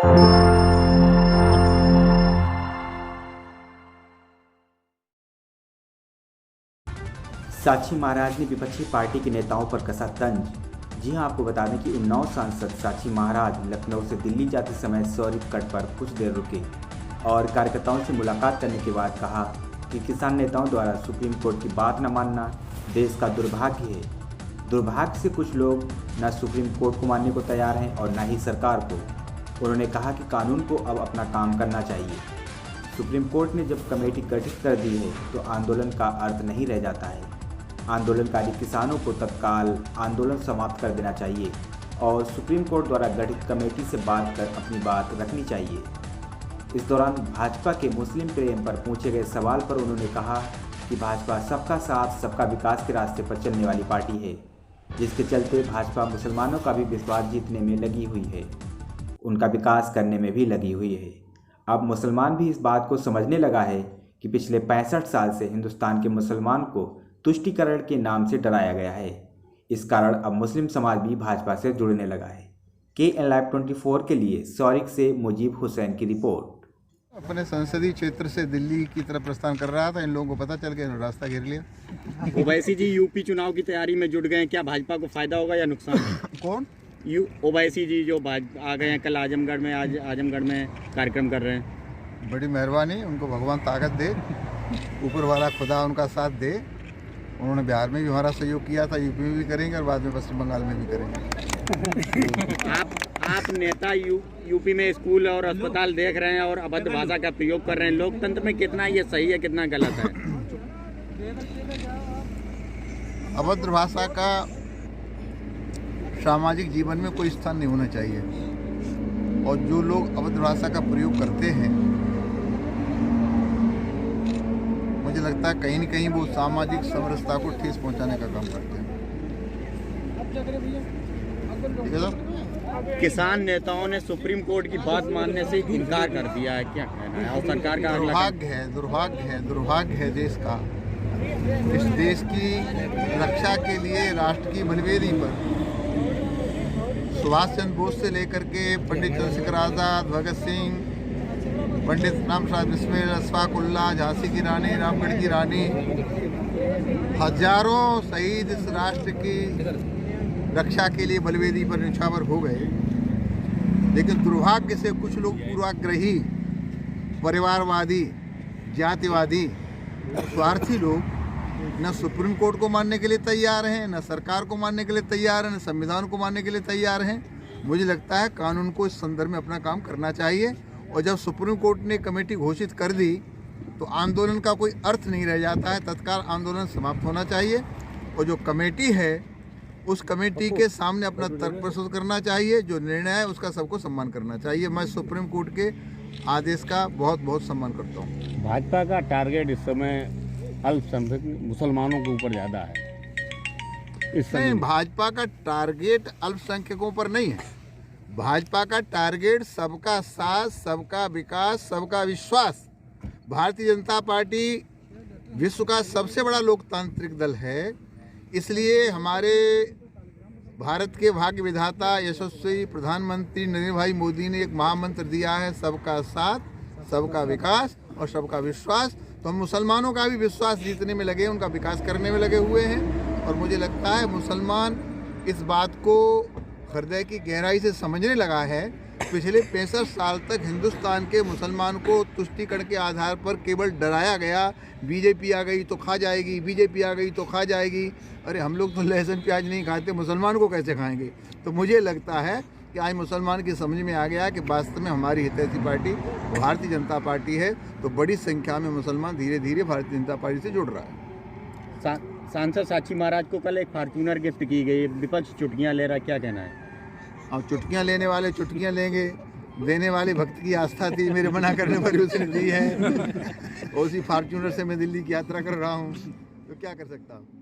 साक्षी महाराज ने विपक्षी पार्टी के नेताओं पर कसा तंज। जी हां, आपको बता दें कि उन्नाव सांसद साक्षी महाराज लखनऊ से दिल्ली जाते समय सौरिक कट पर कुछ देर रुके और कार्यकर्ताओं से मुलाकात करने के बाद कहा कि किसान नेताओं द्वारा सुप्रीम कोर्ट की बात न मानना देश का दुर्भाग्य है। दुर्भाग्य से कुछ लोग न सुप्रीम कोर्ट को मानने को तैयार हैं और न ही सरकार को। उन्होंने कहा कि कानून को अब अपना काम करना चाहिए। सुप्रीम कोर्ट ने जब कमेटी गठित कर दी है तो आंदोलन का अर्थ नहीं रह जाता है। आंदोलनकारी किसानों को तत्काल आंदोलन समाप्त कर देना चाहिए और सुप्रीम कोर्ट द्वारा गठित कमेटी से बात कर अपनी बात रखनी चाहिए। इस दौरान भाजपा के मुस्लिम प्रेम पर पूछे गए सवाल पर उन्होंने कहा कि भाजपा सबका साथ सबका विकास के रास्ते पर चलने वाली पार्टी है, जिसके चलते भाजपा मुसलमानों का भी विश्वास जीतने में लगी हुई है, उनका विकास करने में भी लगी हुई है। अब मुसलमान भी इस बात को समझने लगा है कि पिछले 65 साल से हिंदुस्तान के मुसलमान को तुष्टीकरण के नाम से डराया गया है। इस कारण अब मुस्लिम समाज भी भाजपा से जुड़ने लगा है। KN Live 24 के लिए सौरिक से मुजीब हुसैन की रिपोर्ट। अपने संसदीय क्षेत्र से दिल्ली की तरफ प्रस्थान कर रहा था, इन लोगों को पता चल गया, रास्ता घेर लिया। ओवैसी जी यूपी चुनाव की तैयारी में जुट गए, क्या भाजपा को फायदा होगा या नुकसान? कौन? ओवैसी जी जो आ गए हैं कल आजमगढ़ में, आज आजमगढ़ में कार्यक्रम कर रहे हैं। बड़ी मेहरबानी, उनको भगवान ताकत दे, ऊपर वाला खुदा उनका साथ दे। उन्होंने बिहार में भी हमारा सहयोग किया था, यूपी में भी करेंगे और बाद में पश्चिम बंगाल में भी करेंगे। आप नेता यूपी में स्कूल और अस्पताल देख रहे हैं और अभद्र भाषा का प्रयोग कर रहे हैं। लोकतंत्र में कितना ये सही है, कितना गलत है? अभद्र भाषा का सामाजिक जीवन में कोई स्थान नहीं होना चाहिए और जो लोग अभद्र भाषा का प्रयोग करते हैं, मुझे लगता है कहीं न कहीं वो सामाजिक समरसता को ठेस पहुंचाने का काम करते हैं। ठीक है साहब? किसान नेताओं ने सुप्रीम कोर्ट की बात मानने से इनकार कर दिया है, क्या कहना है? और सरकार का दुर्भाग्य है देश का। इस देश की रक्षा के लिए राष्ट्र की बलवेदी पर सुभाष चंद्र बोस से लेकर के पंडित चंद्रशेखर आज़ाद, भगत सिंह, पंडित रामप्रसाद बिस्मिल, अशफाक उल्लाह, झांसी की रानी, रामगढ़ की रानी, हजारों शहीद इस राष्ट्र की रक्षा के लिए बलवेदी पर न्यौछावर हो गए। लेकिन दुर्भाग्य से कुछ लोग पूर्वाग्रही, परिवारवादी, जातिवादी, स्वार्थी लोग न सुप्रीम कोर्ट को मानने के लिए तैयार हैं, न सरकार को मानने के लिए तैयार हैं, न संविधान को मानने के लिए तैयार हैं। मुझे लगता है कानून को इस संदर्भ में अपना काम करना चाहिए और जब सुप्रीम कोर्ट ने कमेटी घोषित कर दी तो आंदोलन का कोई अर्थ नहीं रह जाता है, तत्काल आंदोलन समाप्त होना चाहिए और जो कमेटी है उस कमेटी के सामने अपना तर्क प्रस्तुत करना चाहिए। जो निर्णय है उसका सबको सम्मान करना चाहिए। मैं सुप्रीम कोर्ट के आदेश का बहुत बहुत सम्मान करता हूँ। भाजपा का टारगेट इस समय अल्पसंख्यक मुसलमानों के ऊपर ज़्यादा है। नहीं, भाजपा का टारगेट अल्पसंख्यकों पर नहीं है। भाजपा का टारगेट सबका साथ, सबका विकास, सबका विश्वास। भारतीय जनता पार्टी विश्व का सबसे बड़ा लोकतांत्रिक दल है, इसलिए हमारे भारत के भाग्य विधाता यशस्वी प्रधानमंत्री नरेंद्र भाई मोदी ने एक महामंत्र दिया है, सबका साथ, सबका विकास और सबका विश्वास। तो हम मुसलमानों का भी विश्वास जीतने में लगे, उनका विकास करने में लगे हुए हैं और मुझे लगता है मुसलमान इस बात को हृदय की गहराई से समझने लगा है। पिछले 65 साल तक हिंदुस्तान के मुसलमान को तुष्टीकरण के आधार पर केवल डराया गया। बीजेपी आ गई तो खा जाएगी, बीजेपी आ गई तो खा जाएगी। अरे हम लोग तो लहसुन प्याज नहीं खाते, मुसलमान को कैसे खाएंगे? तो मुझे लगता है कि आज मुसलमान की समझ में आ गया कि वास्तव में हमारी हितैषी पार्टी भारतीय जनता पार्टी है। तो बड़ी संख्या में मुसलमान धीरे धीरे भारतीय जनता पार्टी से जुड़ रहा है। सांसद साक्षी महाराज को कल एक फार्चूनर गिफ्ट की गई, विपक्ष चुटकियां ले रहा, क्या कहना है? अब चुटकियां लेने वाले चुटकियां लेंगे, देने वाले भक्त की आस्था थी, मेरे मना करने पर उसने दी है। उसी फार्चूनर से मैं दिल्ली की यात्रा कर रहा हूँ, तो क्या कर सकता हूँ।